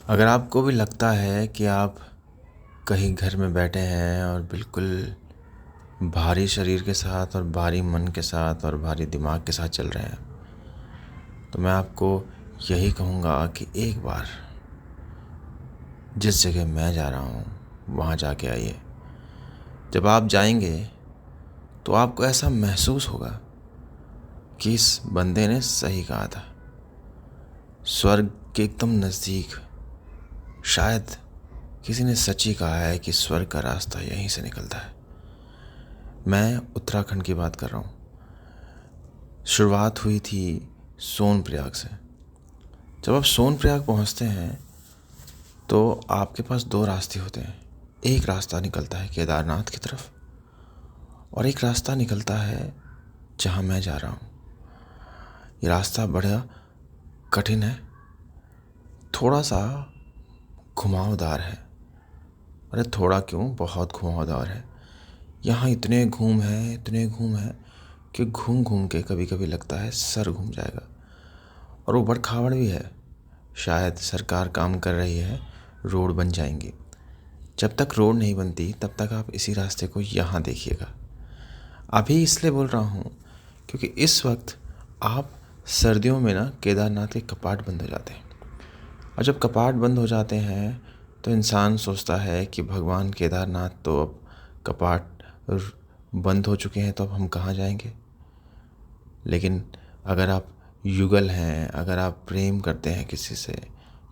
अगर आपको भी लगता है कि आप कहीं घर में बैठे हैं और बिल्कुल भारी शरीर के साथ और भारी मन के साथ और भारी दिमाग के साथ चल रहे हैं, तो मैं आपको यही कहूँगा कि एक बार जिस जगह मैं जा रहा हूँ वहाँ जाके आइए। जब आप जाएंगे तो आपको ऐसा महसूस होगा कि इस बंदे ने सही कहा था। स्वर्ग के एकदम नज़दीक, शायद किसी ने सच ही कहा है कि स्वर्ग का रास्ता यहीं से निकलता है। मैं उत्तराखंड की बात कर रहा हूँ। शुरुआत हुई थी सोनप्रयाग से। जब आप सोनप्रयाग पहुँचते हैं तो आपके पास दो रास्ते होते हैं। एक रास्ता निकलता है केदारनाथ की तरफ और एक रास्ता निकलता है जहाँ मैं जा रहा हूँ। ये रास्ता बड़ा कठिन है, थोड़ा सा घुमावदार है। अरे थोड़ा क्यों, बहुत घुमावदार है। यहाँ इतने घूम है कि घूम घूम के कभी कभी लगता है सर घूम जाएगा। और ऊबड़ खाबड़ भी है। शायद सरकार काम कर रही है, रोड बन जाएंगी। जब तक रोड नहीं बनती तब तक आप इसी रास्ते को यहाँ देखिएगा। अभी इसलिए बोल रहा हूँ क्योंकि इस वक्त आप सर्दियों में ना केदारनाथ के कपाट बंद हो जाते हैं। और जब कपाट बंद हो जाते हैं तो इंसान सोचता है कि भगवान केदारनाथ तो अब कपाट बंद हो चुके हैं, तो अब हम कहाँ जाएंगे। लेकिन अगर आप युगल हैं, अगर आप प्रेम करते हैं किसी से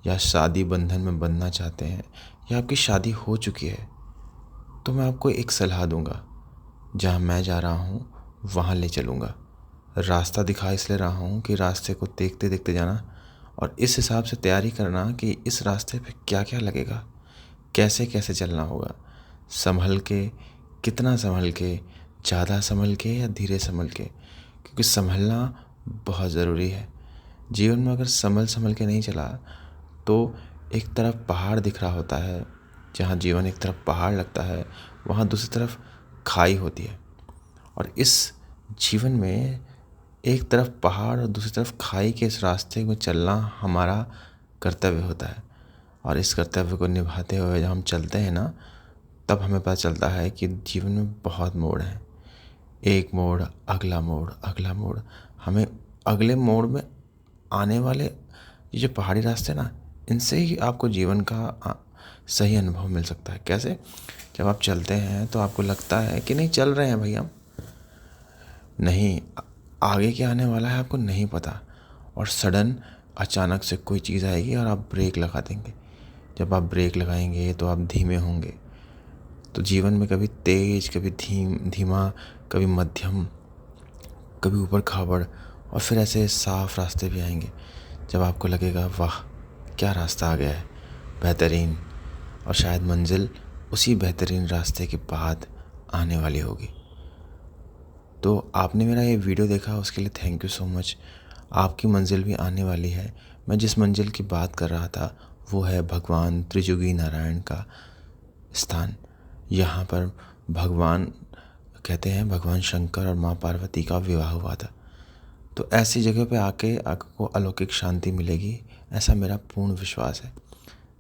या शादी बंधन में बंधना चाहते हैं या आपकी शादी हो चुकी है, तो मैं आपको एक सलाह दूंगा। जहाँ मैं जा रहा हूँ वहाँ ले चलूँगा। रास्ता दिखा इसलिए रहा हूँ कि रास्ते को देखते देखते जाना और इस हिसाब से तैयारी करना कि इस रास्ते पे क्या क्या लगेगा, कैसे कैसे चलना होगा। संभल के, कितना संभल के, ज़्यादा संभल के या धीरे संभल के, क्योंकि संभलना बहुत ज़रूरी है। जीवन में अगर संभल के नहीं चला तो एक तरफ पहाड़ दिख रहा होता है, जहाँ जीवन एक तरफ पहाड़ लगता है वहाँ दूसरी तरफ खाई होती है। और इस जीवन में एक तरफ पहाड़ और दूसरी तरफ खाई के इस रास्ते में चलना हमारा कर्तव्य होता है। और इस कर्तव्य को निभाते हुए जब हम चलते हैं ना, तब हमें पता चलता है कि जीवन में बहुत मोड़ हैं। एक मोड़, अगला मोड़, अगला मोड़। हमें अगले मोड़ में आने वाले ये जो पहाड़ी रास्ते ना, इनसे ही आपको जीवन का सही अनुभव मिल सकता है। कैसे? जब आप चलते हैं तो आपको लगता है कि नहीं चल रहे हैं भाई हम, नहीं आगे क्या आने वाला है आपको नहीं पता। और सडन अचानक से कोई चीज़ आएगी और आप ब्रेक लगा देंगे। जब आप ब्रेक लगाएंगे तो आप धीमे होंगे। तो जीवन में कभी तेज, कभी धीमा, कभी मध्यम, कभी ऊबड़ खाबड़ और फिर ऐसे साफ रास्ते भी आएंगे जब आपको लगेगा वाह क्या रास्ता आ गया है, बेहतरीन। और शायद मंजिल उसी बेहतरीन रास्ते के बाद आने वाली होगी। तो आपने मेरा ये वीडियो देखा, उसके लिए थैंक यू सो मच। आपकी मंजिल भी आने वाली है। मैं जिस मंजिल की बात कर रहा था वो है भगवान त्रिजुगी नारायण का स्थान। यहाँ पर भगवान कहते हैं भगवान शंकर और माँ पार्वती का विवाह हुआ था। तो ऐसी जगह पे आके आपको अलौकिक शांति मिलेगी, ऐसा मेरा पूर्ण विश्वास है।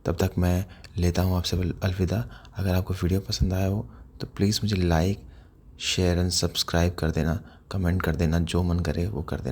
तब तक मैं लेता हूँ आपसे अलविदा। अगर आपको वीडियो पसंद आया हो तो प्लीज़ मुझे लाइक, शेयर एंड सब्सक्राइब कर देना, कमेंट कर देना, जो मन करे वो कर देना।